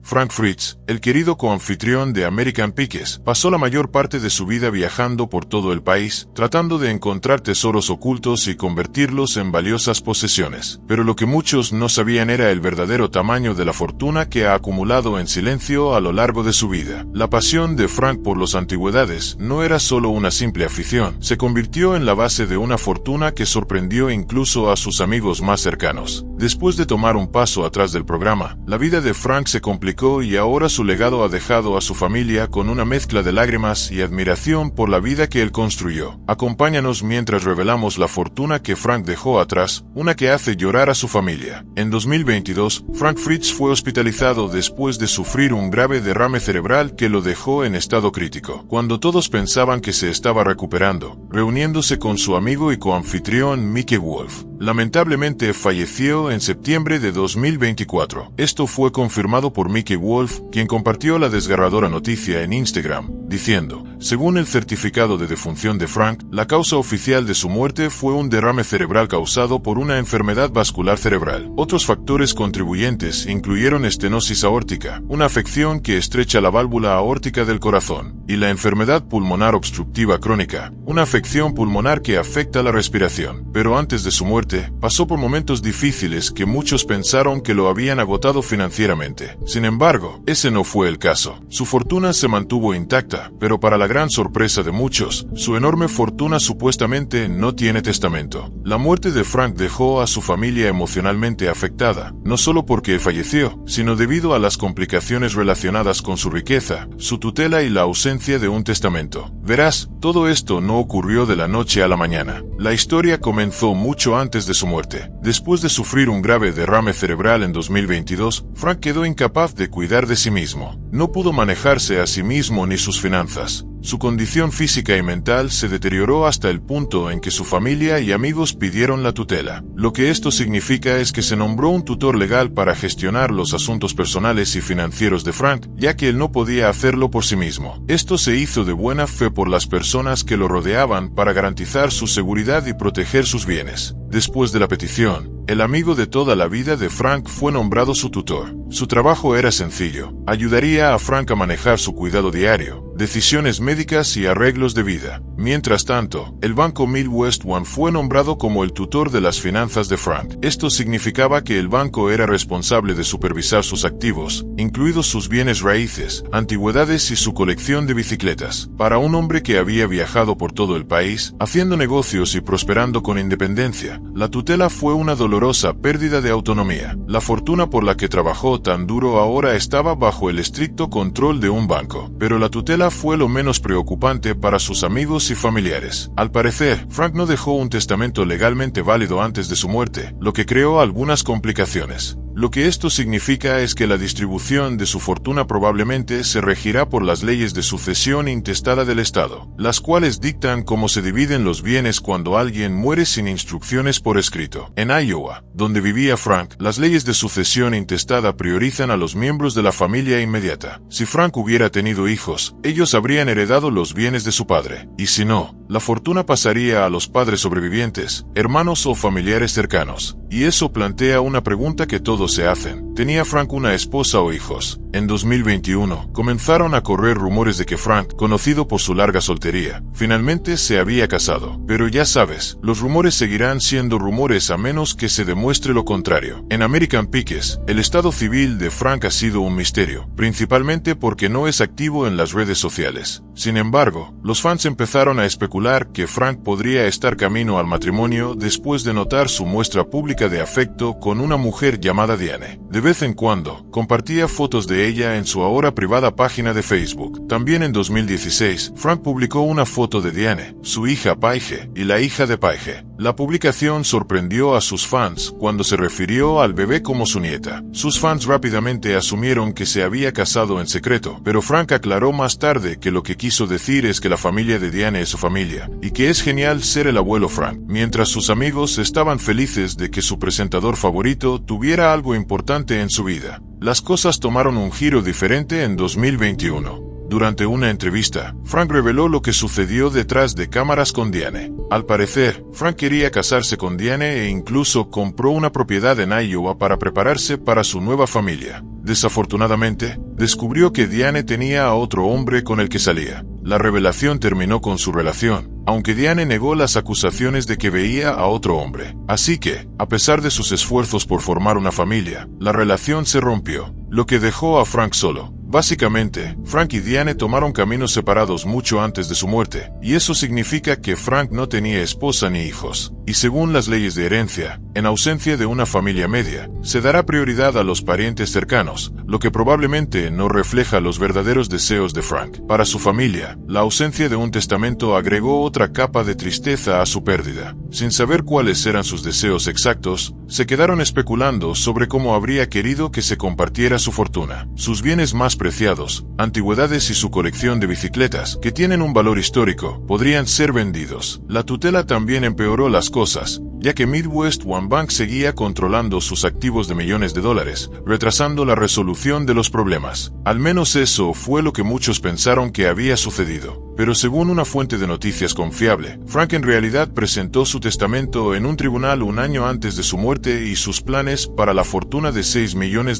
Frank Fritz, el querido coanfitrión de American Pickers, pasó la mayor parte de su vida viajando por todo el país, tratando de encontrar tesoros ocultos y convertirlos en valiosas posesiones. Pero lo que muchos no sabían era el verdadero tamaño de la fortuna que ha acumulado en silencio a lo largo de su vida. La pasión de Frank por las antigüedades no era solo una simple afición, se convirtió en la base de una fortuna que sorprendió incluso a sus amigos más cercanos. Después de tomar un paso atrás del programa, la vida de Frank se complicó y ahora su legado ha dejado a su familia con una mezcla de lágrimas y admiración por la vida que él construyó. Acompáñanos mientras revelamos la fortuna que Frank dejó atrás, una que hace llorar a su familia. En 2022, Frank Fritz fue hospitalizado después de sufrir un grave derrame cerebral que lo dejó en estado crítico. Cuando todos pensaban que se estaba recuperando, reuniéndose con su amigo y coanfitrión Mickey Wolf, lamentablemente falleció en septiembre de 2024. Esto fue confirmado por Mickey Wolf, quien compartió la desgarradora noticia en Instagram, diciendo: según el certificado de defunción de Frank, la causa oficial de su muerte fue un derrame cerebral causado por una enfermedad vascular cerebral. Otros factores contribuyentes incluyeron estenosis aórtica, una afección que estrecha la válvula aórtica del corazón, y la enfermedad pulmonar obstructiva crónica, una afección pulmonar que afecta la respiración. Pero antes de su muerte, pasó por momentos difíciles que muchos pensaron que lo habían agotado financieramente. Sin embargo, ese no fue el caso. Su fortuna se mantuvo intacta, pero para la gran sorpresa de muchos, su enorme fortuna supuestamente no tiene testamento. La muerte de Frank dejó a su familia emocionalmente afectada, no solo porque falleció, sino debido a las complicaciones relacionadas con su riqueza, su tutela y la ausencia de un testamento. Verás, todo esto no ocurrió de la noche a la mañana. La historia comenzó mucho antes de su muerte. Después de sufrir un grave derrame cerebral en 2022, Frank quedó incapaz de cuidar de sí mismo. No pudo manejarse a sí mismo ni sus finanzas. Su condición física y mental se deterioró hasta el punto en que su familia y amigos pidieron la tutela. Lo que esto significa es que se nombró un tutor legal para gestionar los asuntos personales y financieros de Frank, ya que él no podía hacerlo por sí mismo. Esto se hizo de buena fe por las personas que lo rodeaban para garantizar su seguridad y proteger sus bienes. Después de la petición, el amigo de toda la vida de Frank fue nombrado su tutor. Su trabajo era sencillo: ayudaría a Frank a manejar su cuidado diario, decisiones médicas y arreglos de vida. Mientras tanto, el banco Midwest One fue nombrado como el tutor de las finanzas de Frank. Esto significaba que el banco era responsable de supervisar sus activos, incluidos sus bienes raíces, antigüedades y su colección de bicicletas. Para un hombre que había viajado por todo el país, haciendo negocios y prosperando con independencia, la tutela fue una dolorosa pérdida de autonomía. La fortuna por la que trabajó tan duro ahora estaba bajo el estricto control de un banco, pero la tutela fue lo menos preocupante para sus amigos y familiares. Al parecer, Frank no dejó un testamento legalmente válido antes de su muerte, lo que creó algunas complicaciones. Lo que esto significa es que la distribución de su fortuna probablemente se regirá por las leyes de sucesión intestada del Estado, las cuales dictan cómo se dividen los bienes cuando alguien muere sin instrucciones por escrito. En Iowa, donde vivía Frank, las leyes de sucesión intestada priorizan a los miembros de la familia inmediata. Si Frank hubiera tenido hijos, ellos habrían heredado los bienes de su padre, y si no, la fortuna pasaría a los padres sobrevivientes, hermanos o familiares cercanos. Y eso plantea una pregunta que todos se hacen: ¿tenía Frank una esposa o hijos? En 2021, comenzaron a correr rumores de que Frank, conocido por su larga soltería, finalmente se había casado. Pero ya sabes, los rumores seguirán siendo rumores a menos que se demuestre lo contrario. En American Pickers, el estado civil de Frank ha sido un misterio, principalmente porque no es activo en las redes sociales. Sin embargo, los fans empezaron a especular que Frank podría estar camino al matrimonio después de notar su muestra pública de afecto con una mujer llamada Diane. De vez en cuando, compartía fotos de ella en su ahora privada página de Facebook. También en 2016, Frank publicó una foto de Diane, su hija Paige, y la hija de Paige. La publicación sorprendió a sus fans cuando se refirió al bebé como su nieta. Sus fans rápidamente asumieron que se había casado en secreto, pero Frank aclaró más tarde que lo que quiso decir es que la familia de Diane es su familia, y que es genial ser el abuelo Frank. Mientras sus amigos estaban felices de que su presentador favorito tuviera algo importante en su vida, las cosas tomaron un giro diferente en 2021. Durante una entrevista, Frank reveló lo que sucedió detrás de cámaras con Diane. Al parecer, Frank quería casarse con Diane e incluso compró una propiedad en Iowa para prepararse para su nueva familia. Desafortunadamente, descubrió que Diane tenía a otro hombre con el que salía. La revelación terminó con su relación, aunque Diane negó las acusaciones de que veía a otro hombre. Así que, a pesar de sus esfuerzos por formar una familia, la relación se rompió, lo que dejó a Frank solo. Básicamente, Frank y Diane tomaron caminos separados mucho antes de su muerte, y eso significa que Frank no tenía esposa ni hijos. Y según las leyes de herencia, en ausencia de una familia media, se dará prioridad a los parientes cercanos, lo que probablemente no refleja los verdaderos deseos de Frank. Para su familia, la ausencia de un testamento agregó otra capa de tristeza a su pérdida. Sin saber cuáles eran sus deseos exactos, se quedaron especulando sobre cómo habría querido que se compartiera su fortuna. Sus bienes más preciados, antigüedades y su colección de bicicletas, que tienen un valor histórico, podrían ser vendidos. La tutela también empeoró las cosas, ya que Midwest One Bank seguía controlando sus activos de millones de dólares, retrasando la resolución de los problemas. Al menos eso fue lo que muchos pensaron que había sucedido. Pero según una fuente de noticias confiable, Frank en realidad presentó su testamento en un tribunal un año antes de su muerte y sus planes para la fortuna de $6 millones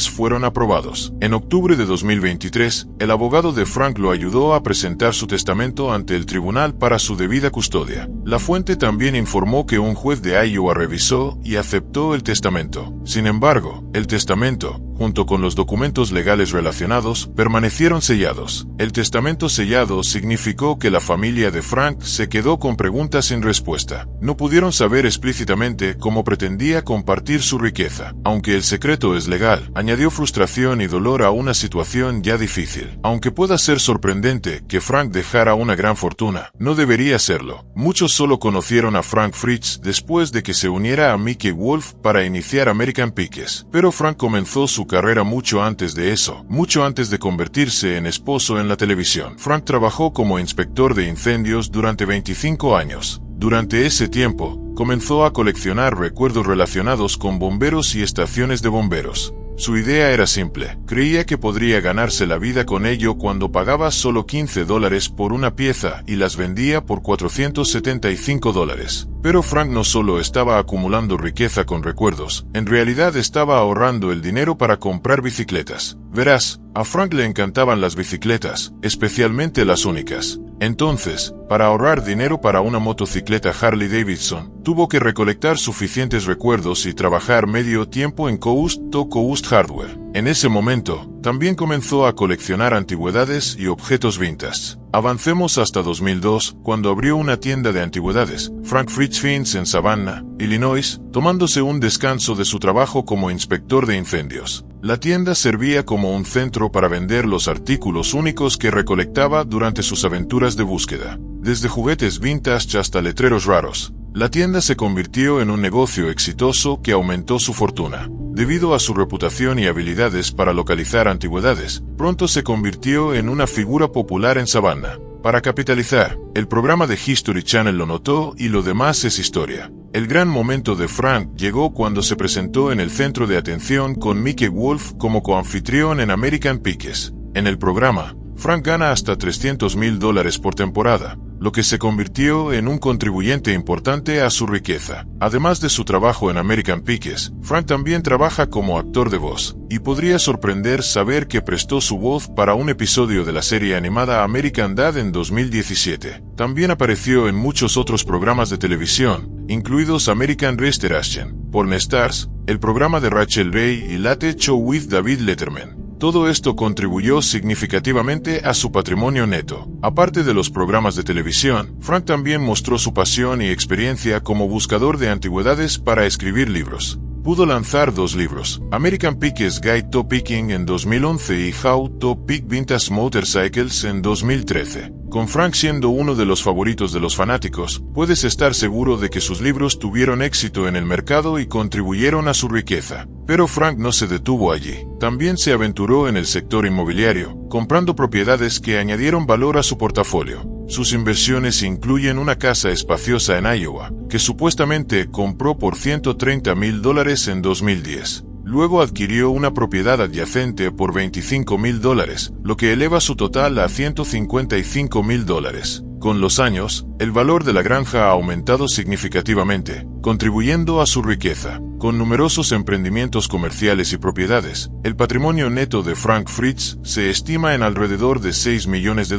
fueron aprobados. En octubre de 2023, el abogado de Frank lo ayudó a presentar su testamento ante el tribunal para su debida custodia. La fuente también informó que un juez de Iowa revisó y aceptó el testamento. Sin embargo, el testamento, junto con los documentos legales relacionados, permanecieron sellados. El testamento sellado significó que la familia de Frank se quedó con preguntas sin respuesta. No pudieron saber explícitamente cómo pretendía compartir su riqueza. Aunque el secreto es legal, añadió frustración y dolor a una situación ya difícil. Aunque pueda ser sorprendente que Frank dejara una gran fortuna, no debería serlo. Muchos solo conocieron a Frank Fritz después de que se uniera a Mickey Wolf para iniciar American Pickers. Pero Frank comenzó su carrera mucho antes de eso, mucho antes de convertirse en esposo en la televisión. Frank trabajó como inspector de incendios durante 25 años. Durante ese tiempo, comenzó a coleccionar recuerdos relacionados con bomberos y estaciones de bomberos. Su idea era simple, creía que podría ganarse la vida con ello cuando pagaba solo $15 por una pieza y las vendía por $475. Pero Frank no solo estaba acumulando riqueza con recuerdos, en realidad estaba ahorrando el dinero para comprar bicicletas. Verás, a Frank le encantaban las bicicletas, especialmente las únicas. Entonces, para ahorrar dinero para una motocicleta Harley Davidson, tuvo que recolectar suficientes recuerdos y trabajar medio tiempo en Coast to Coast Hardware. En ese momento, también comenzó a coleccionar antigüedades y objetos vintage. Avancemos hasta 2002, cuando abrió una tienda de antigüedades, Frank Fritz Fins en Savannah, Illinois, tomándose un descanso de su trabajo como inspector de incendios. La tienda servía como un centro para vender los artículos únicos que recolectaba durante sus aventuras de búsqueda, desde juguetes vintage hasta letreros raros. La tienda se convirtió en un negocio exitoso que aumentó su fortuna. Debido a su reputación y habilidades para localizar antigüedades, pronto se convirtió en una figura popular en Savannah. Para capitalizar, el programa de History Channel lo notó y lo demás es historia. El gran momento de Frank llegó cuando se presentó en el centro de atención con Mickey Wolf como coanfitrión en American Pickers. En el programa, Frank gana hasta $300,000 por temporada, lo que se convirtió en un contribuyente importante a su riqueza. Además de su trabajo en American Pickers, Frank también trabaja como actor de voz, y podría sorprender saber que prestó su voz para un episodio de la serie animada American Dad en 2017. También apareció en muchos otros programas de televisión, incluidos American Restaurant, Porn Stars, el programa de Rachel Ray y Late Show with David Letterman. Todo esto contribuyó significativamente a su patrimonio neto. Aparte de los programas de televisión, Frank también mostró su pasión y experiencia como buscador de antigüedades para escribir libros. Pudo lanzar 2 libros, American Pickers Guide to Picking en 2011 y How to Pick Vintage Motorcycles en 2013. Con Frank siendo uno de los favoritos de los fanáticos, puedes estar seguro de que sus libros tuvieron éxito en el mercado y contribuyeron a su riqueza. Pero Frank no se detuvo allí. También se aventuró en el sector inmobiliario, comprando propiedades que añadieron valor a su portafolio. Sus inversiones incluyen una casa espaciosa en Iowa, que supuestamente compró por $130,000 en 2010. Luego adquirió una propiedad adyacente por $25,000, lo que eleva su total a $155,000. Con los años, el valor de la granja ha aumentado significativamente, contribuyendo a su riqueza. Con numerosos emprendimientos comerciales y propiedades, el patrimonio neto de Frank Fritz se estima en alrededor de $6 millones,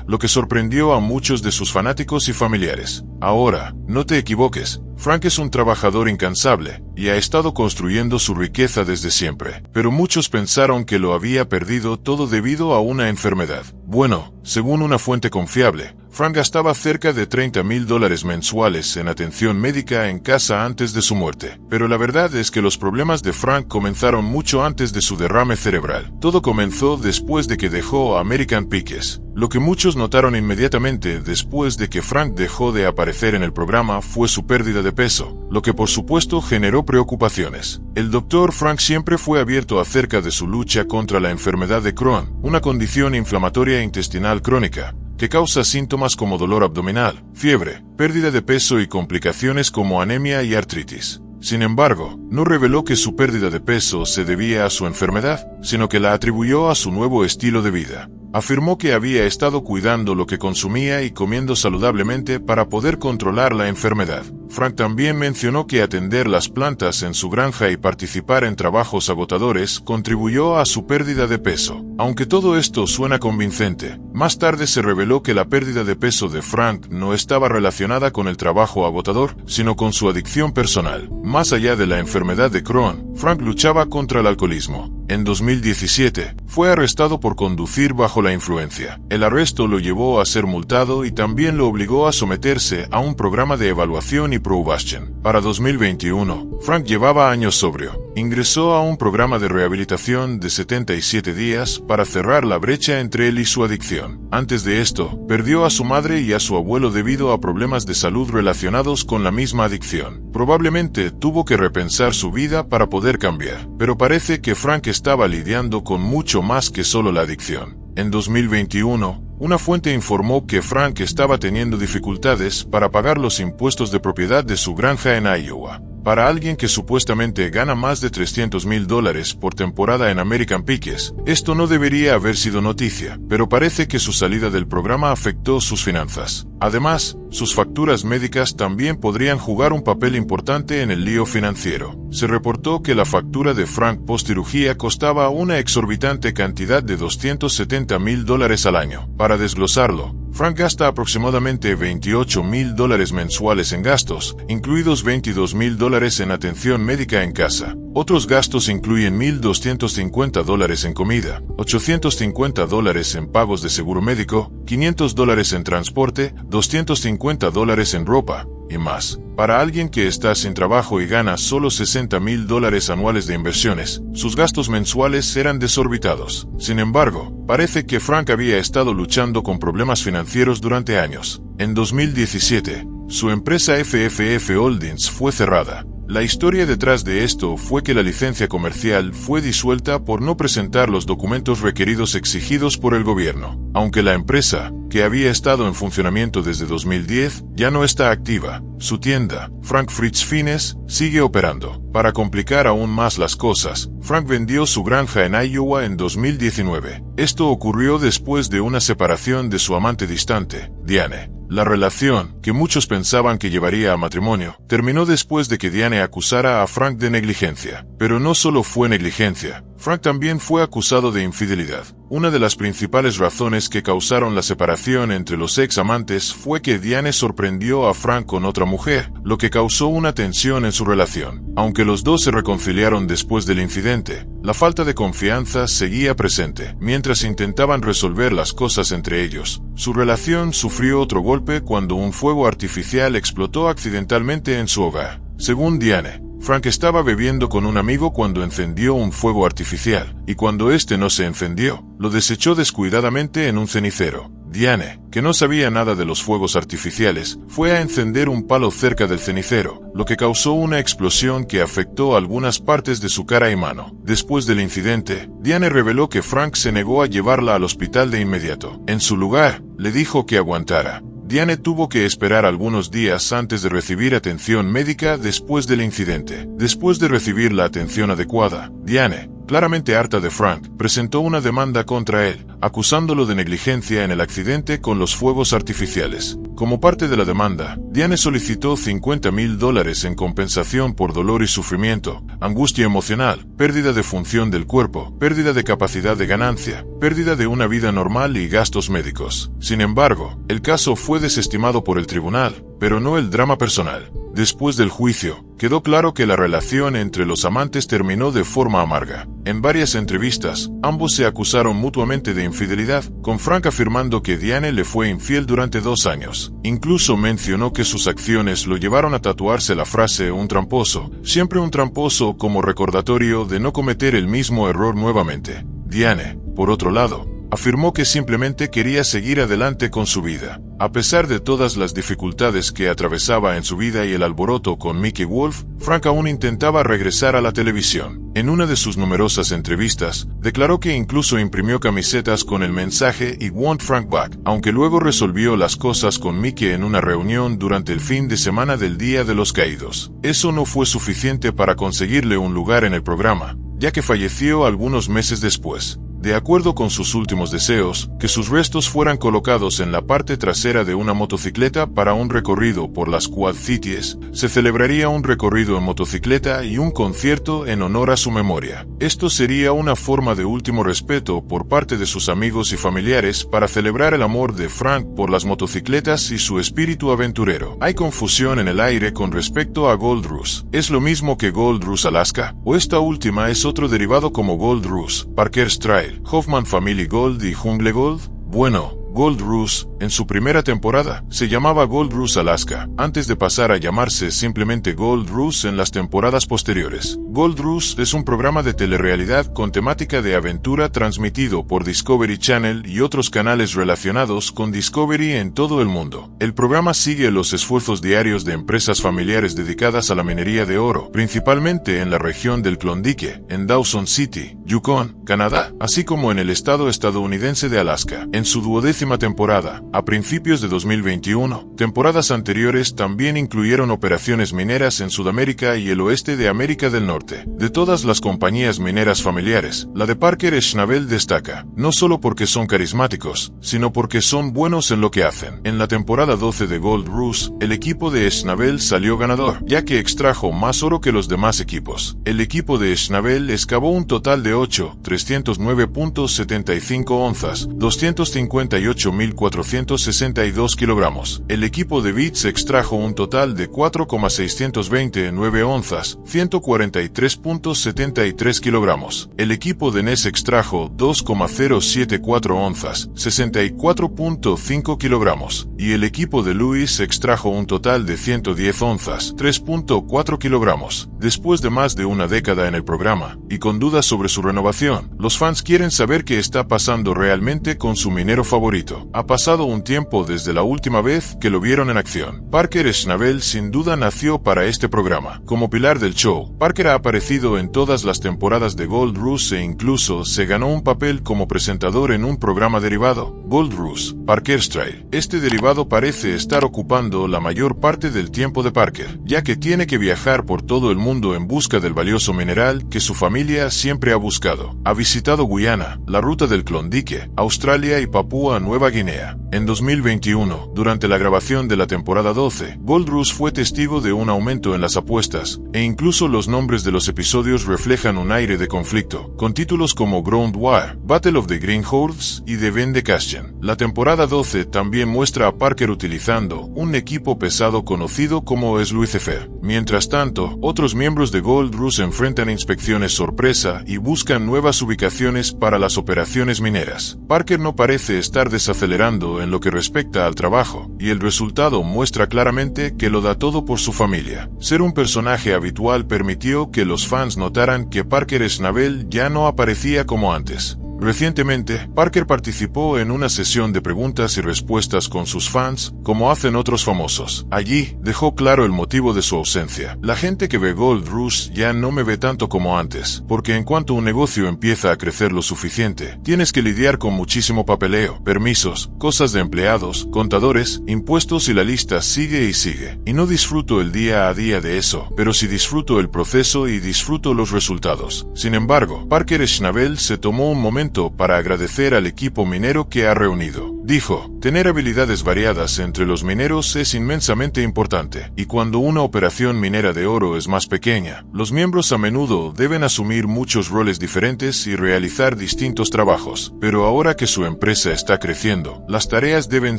lo que sorprendió a muchos de sus fanáticos y familiares. Ahora, no te equivoques, Frank es un trabajador incansable y ha estado construyendo su riqueza desde siempre, pero muchos pensaron que lo había perdido todo debido a una enfermedad. Bueno, según una fuente confiable, Frank gastaba cerca de $30,000 mensuales en atención médica en casa antes de su muerte. Pero la verdad es que los problemas de Frank comenzaron mucho antes de su derrame cerebral. Todo comenzó después de que dejó American Pickers. Lo que muchos notaron inmediatamente después de que Frank dejó de aparecer en el programa fue su pérdida de peso, lo que por supuesto generó preocupaciones. El Dr. Frank siempre fue abierto acerca de su lucha contra la enfermedad de Crohn, una condición inflamatoria intestinal crónica, que causa síntomas como dolor abdominal, fiebre, pérdida de peso y complicaciones como anemia y artritis. Sin embargo, no reveló que su pérdida de peso se debía a su enfermedad, sino que la atribuyó a su nuevo estilo de vida. Afirmó que había estado cuidando lo que consumía y comiendo saludablemente para poder controlar la enfermedad. Frank también mencionó que atender las plantas en su granja y participar en trabajos agotadores contribuyó a su pérdida de peso. Aunque todo esto suena convincente, más tarde se reveló que la pérdida de peso de Frank no estaba relacionada con el trabajo agotador, sino con su adicción personal. Más allá de la enfermedad de Crohn, Frank luchaba contra el alcoholismo. En 2017, fue arrestado por conducir bajo la influencia. El arresto lo llevó a ser multado y también lo obligó a someterse a un programa de evaluación y probation. Para 2021, Frank llevaba años sobrio. Ingresó a un programa de rehabilitación de 77 días para cerrar la brecha entre él y su adicción. Antes de esto, perdió a su madre y a su abuelo debido a problemas de salud relacionados con la misma adicción. Probablemente tuvo que repensar su vida para poder cambiar, pero parece que Frank estaba lidiando con mucho más que solo la adicción. En 2021, una fuente informó que Frank estaba teniendo dificultades para pagar los impuestos de propiedad de su granja en Iowa. Para alguien que supuestamente gana más de $300,000 por temporada en American Pickers, esto no debería haber sido noticia, pero parece que su salida del programa afectó sus finanzas. Además, sus facturas médicas también podrían jugar un papel importante en el lío financiero. Se reportó que la factura de Frank post-cirugía costaba una exorbitante cantidad de $270,000 al año. Para desglosarlo, Frank gasta aproximadamente $28,000 mensuales en gastos, incluidos $22,000 en atención médica en casa. Otros gastos incluyen $1,250 en comida, $850 en pagos de seguro médico, $500 en transporte, $250 en ropa, y más. Para alguien que está sin trabajo y gana solo $60,000 anuales de inversiones, sus gastos mensuales eran desorbitados. Sin embargo, parece que Frank había estado luchando con problemas financieros durante años. En 2017, su empresa FFF Holdings fue cerrada. La historia detrás de esto fue que la licencia comercial fue disuelta por no presentar los documentos requeridos exigidos por el gobierno. Aunque la empresa, que había estado en funcionamiento desde 2010, ya no está activa, su tienda, Frank Fritz Fines, sigue operando. Para complicar aún más las cosas, Frank vendió su granja en Iowa en 2019. Esto ocurrió después de una separación de su amante distante, Diane. La relación, que muchos pensaban que llevaría a matrimonio, terminó después de que Diane acusara a Frank de negligencia. Pero no solo fue negligencia, Frank también fue acusado de infidelidad. Una de las principales razones que causaron la separación entre los ex amantes fue que Diane sorprendió a Frank con otra mujer, lo que causó una tensión en su relación. Aunque los dos se reconciliaron después del incidente, la falta de confianza seguía presente. Mientras intentaban resolver las cosas entre ellos, su relación sufrió otro golpe cuando un fuego artificial explotó accidentalmente en su hogar. Según Diane, Frank estaba bebiendo con un amigo cuando encendió un fuego artificial, y cuando este no se encendió, lo desechó descuidadamente en un cenicero. Diane, que no sabía nada de los fuegos artificiales, fue a encender un palo cerca del cenicero, lo que causó una explosión que afectó algunas partes de su cara y mano. Después del incidente, Diane reveló que Frank se negó a llevarla al hospital de inmediato. En su lugar, le dijo que aguantara. Diane tuvo que esperar algunos días antes de recibir atención médica después del incidente. Después de recibir la atención adecuada, Diane, claramente harta de Frank, presentó una demanda contra él, acusándolo de negligencia en el accidente con los fuegos artificiales. Como parte de la demanda, Diane solicitó $50,000 en compensación por dolor y sufrimiento, angustia emocional, pérdida de función del cuerpo, pérdida de capacidad de ganancia, pérdida de una vida normal y gastos médicos. Sin embargo, el caso fue desestimado por el tribunal, pero no el drama personal. Después del juicio, quedó claro que la relación entre los amantes terminó de forma amarga. En varias entrevistas, ambos se acusaron mutuamente de infidelidad, con Frank afirmando que Diane le fue infiel durante 2 años. Incluso mencionó que sus acciones lo llevaron a tatuarse la frase "un tramposo", siempre un tramposo, como recordatorio de no cometer el mismo error nuevamente. Diane, por otro lado, afirmó que simplemente quería seguir adelante con su vida. A pesar de todas las dificultades que atravesaba en su vida y el alboroto con Mickey Wolf, Frank aún intentaba regresar a la televisión. En una de sus numerosas entrevistas, declaró que incluso imprimió camisetas con el mensaje "I want Frank back", aunque luego resolvió las cosas con Mickey en una reunión durante el fin de semana del Día de los Caídos. Eso no fue suficiente para conseguirle un lugar en el programa, ya que falleció algunos meses después. De acuerdo con sus últimos deseos, que sus restos fueran colocados en la parte trasera de una motocicleta para un recorrido por las Quad Cities, se celebraría un recorrido en motocicleta y un concierto en honor a su memoria. Esto sería una forma de último respeto por parte de sus amigos y familiares para celebrar el amor de Frank por las motocicletas y su espíritu aventurero. Hay confusión en el aire con respecto a Gold Rush. ¿Es lo mismo que Gold Rush Alaska? ¿O esta última es otro derivado como Gold Rush, Parker's Trail, Hoffman Family Gold y Jungle Gold? Bueno, Gold Rush, en su primera temporada, se llamaba Gold Rush Alaska, antes de pasar a llamarse simplemente Gold Rush en las temporadas posteriores. Gold Rush es un programa de telerrealidad con temática de aventura transmitido por Discovery Channel y otros canales relacionados con Discovery en todo el mundo. El programa sigue los esfuerzos diarios de empresas familiares dedicadas a la minería de oro, principalmente en la región del Klondike, en Dawson City, Yukon, Canadá, así como en el estado estadounidense de Alaska. En su 12ª temporada, a principios de 2021, temporadas anteriores también incluyeron operaciones mineras en Sudamérica y el oeste de América del Norte. De todas las compañías mineras familiares, la de Parker Schnabel destaca, no solo porque son carismáticos, sino porque son buenos en lo que hacen. En la temporada 12 de Gold Rush, el equipo de Schnabel salió ganador, ya que extrajo más oro que los demás equipos. El equipo de Schnabel excavó un total de 309.75 onzas, 258.462 kilogramos. El equipo de Beats extrajo un total de 4,629 onzas, 143.73 kilogramos. El equipo de Ness extrajo 2,074 onzas, 64.5 kilogramos. Y el equipo de Lewis extrajo un total de 110 onzas, 3.4 kilogramos. Después de más de una década en el programa, y con dudas sobre su renovación, los fans quieren saber qué está pasando realmente con su minero favorito. Ha pasado un tiempo desde la última vez que lo vieron en acción. Parker Schnabel sin duda nació para este programa. Como pilar del show, Parker ha aparecido en todas las temporadas de Gold Rush e incluso se ganó un papel como presentador en un programa derivado, Gold Rush, Parker's Trail. Este derivado parece estar ocupando la mayor parte del tiempo de Parker, ya que tiene que viajar por todo el mundo en busca del valioso mineral que su familia siempre ha buscado. Ha visitado Guyana, la ruta del Klondike, Australia y Papúa Nueva Guinea. En 2021, durante la grabación de la temporada 12, Gold Rush fue testigo de un aumento en las apuestas, e incluso los nombres de los episodios reflejan un aire de conflicto, con títulos como Ground War, Battle of the Green Horse y The Vende Castian. La temporada 12 también muestra a Parker utilizando un equipo pesado conocido como Sluicefer. Mientras tanto, otros miembros de Gold Rush enfrentan inspecciones sorpresa y buscan nuevas ubicaciones para las operaciones mineras. Parker no parece estar desacelerando en lo que respecta al trabajo, y el resultado muestra claramente que lo da todo por su familia. Ser un personaje habitual permitió que los fans notaran que Parker Schnabel ya no aparecía como antes. Recientemente, Parker participó en una sesión de preguntas y respuestas con sus fans, como hacen otros famosos. Allí, dejó claro el motivo de su ausencia. La gente que ve Gold Rush ya no me ve tanto como antes, porque en cuanto un negocio empieza a crecer lo suficiente, tienes que lidiar con muchísimo papeleo, permisos, cosas de empleados, contadores, impuestos y la lista sigue y sigue. Y no disfruto el día a día de eso, pero sí disfruto el proceso y disfruto los resultados. Sin embargo, Parker Schnabel se tomó un momento para agradecer al equipo minero que ha reunido. Dijo, tener habilidades variadas entre los mineros es inmensamente importante, y cuando una operación minera de oro es más pequeña, los miembros a menudo deben asumir muchos roles diferentes y realizar distintos trabajos. Pero ahora que su empresa está creciendo, las tareas deben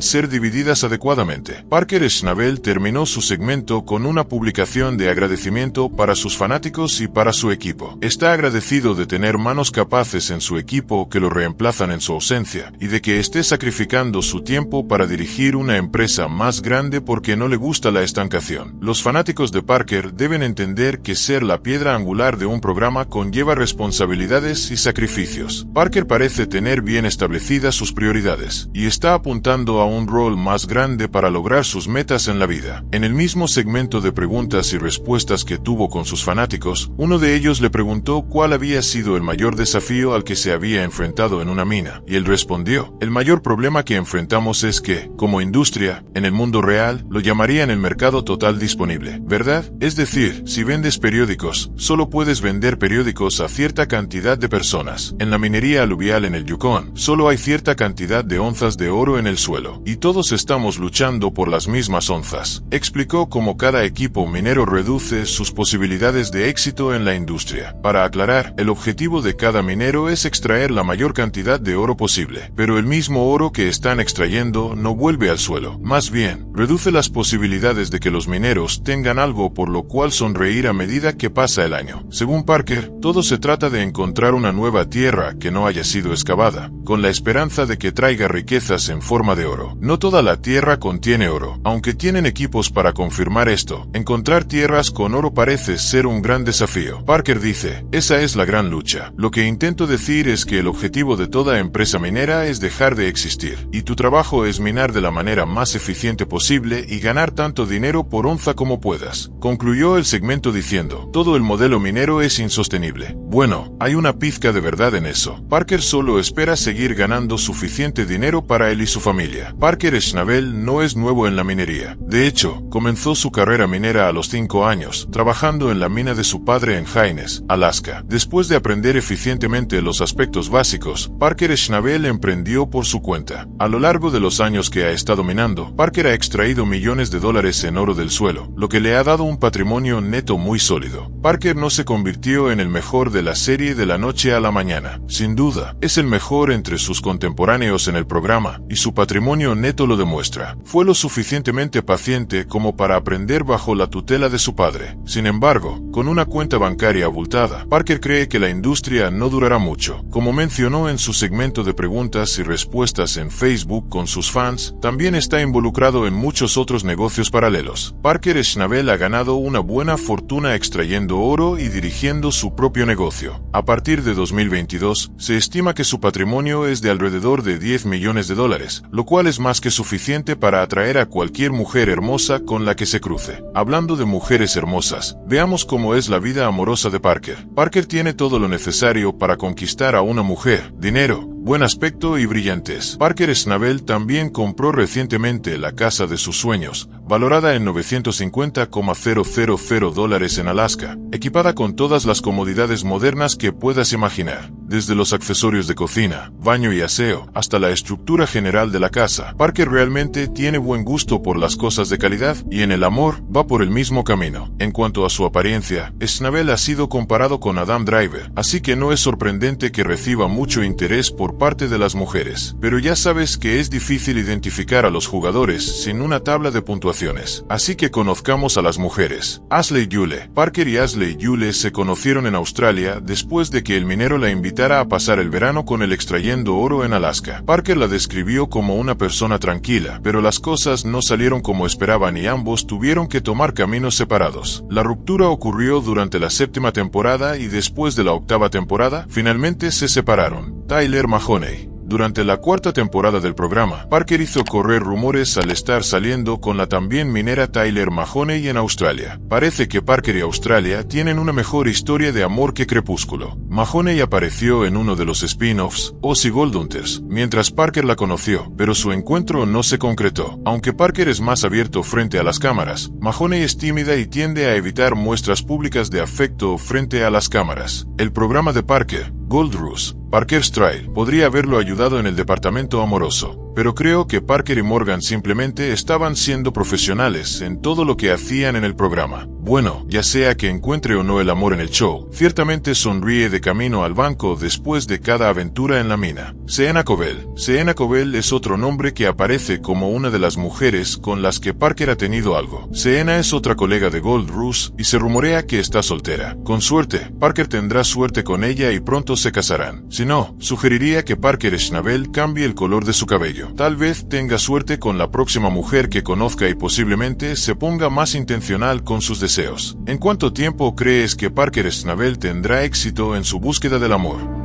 ser divididas adecuadamente. Parker Schnabel terminó su segmento con una publicación de agradecimiento para sus fanáticos y para su equipo. Está agradecido de tener manos capaces en su equipo que lo reemplazan en su ausencia, y de que esté sacrificando su tiempo para dirigir una empresa más grande porque no le gusta la estancación. Los fanáticos de Parker deben entender que ser la piedra angular de un programa conlleva responsabilidades y sacrificios. Parker parece tener bien establecidas sus prioridades, y está apuntando a un rol más grande para lograr sus metas en la vida. En el mismo segmento de preguntas y respuestas que tuvo con sus fanáticos, uno de ellos le preguntó cuál había sido el mayor desafío al que se había enfrentado en una mina, y él respondió, el mayor problema que enfrentamos es que, como industria, en el mundo real, lo llamarían el mercado total disponible, ¿verdad? Es decir, si vendes periódicos, solo puedes vender periódicos a cierta cantidad de personas. En la minería aluvial en el Yukon, solo hay cierta cantidad de onzas de oro en el suelo, y todos estamos luchando por las mismas onzas. Explicó cómo cada equipo minero reduce sus posibilidades de éxito en la industria. Para aclarar, el objetivo de cada minero es extraer la mayor cantidad de oro posible, pero el mismo oro que están extrayendo no vuelve al suelo. Más bien, reduce las posibilidades de que los mineros tengan algo por lo cual sonreír a medida que pasa el año. Según Parker, todo se trata de encontrar una nueva tierra que no haya sido excavada, con la esperanza de que traiga riquezas en forma de oro. No toda la tierra contiene oro, aunque tienen equipos para confirmar esto. Encontrar tierras con oro parece ser un gran desafío. Parker dice, esa es la gran lucha. Lo que intento decir es que el objetivo de toda empresa minera es dejar de existir, y tu trabajo es minar de la manera más eficiente posible y ganar tanto dinero por onza como puedas. Concluyó el segmento diciendo, todo el modelo minero es insostenible. Bueno, hay una pizca de verdad en eso. Parker solo espera seguir ganando suficiente dinero para él y su familia. Parker Schnabel no es nuevo en la minería. De hecho, comenzó su carrera minera a los 5 años, trabajando en la mina de su padre en Haines, Alaska. Después de aprender eficientemente los aspectos básicos, Parker Schnabel emprendió por su cuenta. A lo largo de los años que ha estado minando, Parker ha extraído millones de dólares en oro del suelo, lo que le ha dado un patrimonio neto muy sólido. Parker no se convirtió en el mejor de la serie de la noche a la mañana. Sin duda, es el mejor entre sus contemporáneos en el programa, y su patrimonio neto lo demuestra. Fue lo suficientemente paciente como para aprender bajo la tutela de su padre. Sin embargo, con una cuenta bancaria abultada, Parker cree que la industria no durará mucho. Como mencionó en su segmento de preguntas y respuestas en Facebook con sus fans, también está involucrado en muchos otros negocios paralelos. Parker Schnabel ha ganado una buena fortuna extrayendo oro y dirigiendo su propio negocio. A partir de 2022, se estima que su patrimonio es de alrededor de 10 millones de dólares, lo cual es más que suficiente para atraer a cualquier mujer hermosa con la que se cruce. Hablando de mujeres hermosas, veamos cómo es la vida amorosa de Parker. Parker tiene todo lo necesario para conquistar a una mujer: dinero, buen aspecto y brillantez. Parker Schnabel también compró recientemente la casa de sus sueños, valorada en $950,000 en Alaska, equipada con todas las comodidades modernas que puedas imaginar. Desde los accesorios de cocina, baño y aseo, hasta la estructura general de la casa, Parker realmente tiene buen gusto por las cosas de calidad, y en el amor va por el mismo camino. En cuanto a su apariencia, Schnabel ha sido comparado con Adam Driver, así que no es sorprendente que reciba mucho interés por parte de las mujeres. Pero ya sabes que es difícil identificar a los jugadores sin una tabla de puntuación situaciones. Así que conozcamos a las mujeres. Ashley Yule. Parker y Ashley Yule se conocieron en Australia después de que el minero la invitara a pasar el verano con él extrayendo oro en Alaska. Parker la describió como una persona tranquila, pero las cosas no salieron como esperaban y ambos tuvieron que tomar caminos separados. La ruptura ocurrió durante la 7ª temporada y después de la 8ª temporada, finalmente se separaron. Tyler Mahoney. Durante la 4ª temporada del programa, Parker hizo correr rumores al estar saliendo con la también minera Tyler Mahoney en Australia. Parece que Parker y Australia tienen una mejor historia de amor que Crepúsculo. Mahoney apareció en uno de los spin-offs, Ozzy Goldhunters, mientras Parker la conoció, pero su encuentro no se concretó. Aunque Parker es más abierto frente a las cámaras, Mahoney es tímida y tiende a evitar muestras públicas de afecto frente a las cámaras. El programa de Parker, Gold Rush, Parker's Trial, podría haberlo ayudado en el departamento amoroso, pero creo que Parker y Morgan simplemente estaban siendo profesionales en todo lo que hacían en el programa. Bueno, ya sea que encuentre o no el amor en el show, ciertamente sonríe de camino al banco después de cada aventura en la mina. Sienna Covell. Sienna Covell es otro nombre que aparece como una de las mujeres con las que Parker ha tenido algo. Sienna es otra colega de Gold Rush y se rumorea que está soltera. Con suerte, Parker tendrá suerte con ella y pronto se casarán. Si no, sugeriría que Parker Schnabel cambie el color de su cabello. Tal vez tenga suerte con la próxima mujer que conozca y posiblemente se ponga más intencional con sus deseos. ¿En cuánto tiempo crees que Parker Schnabel tendrá éxito en su búsqueda del amor?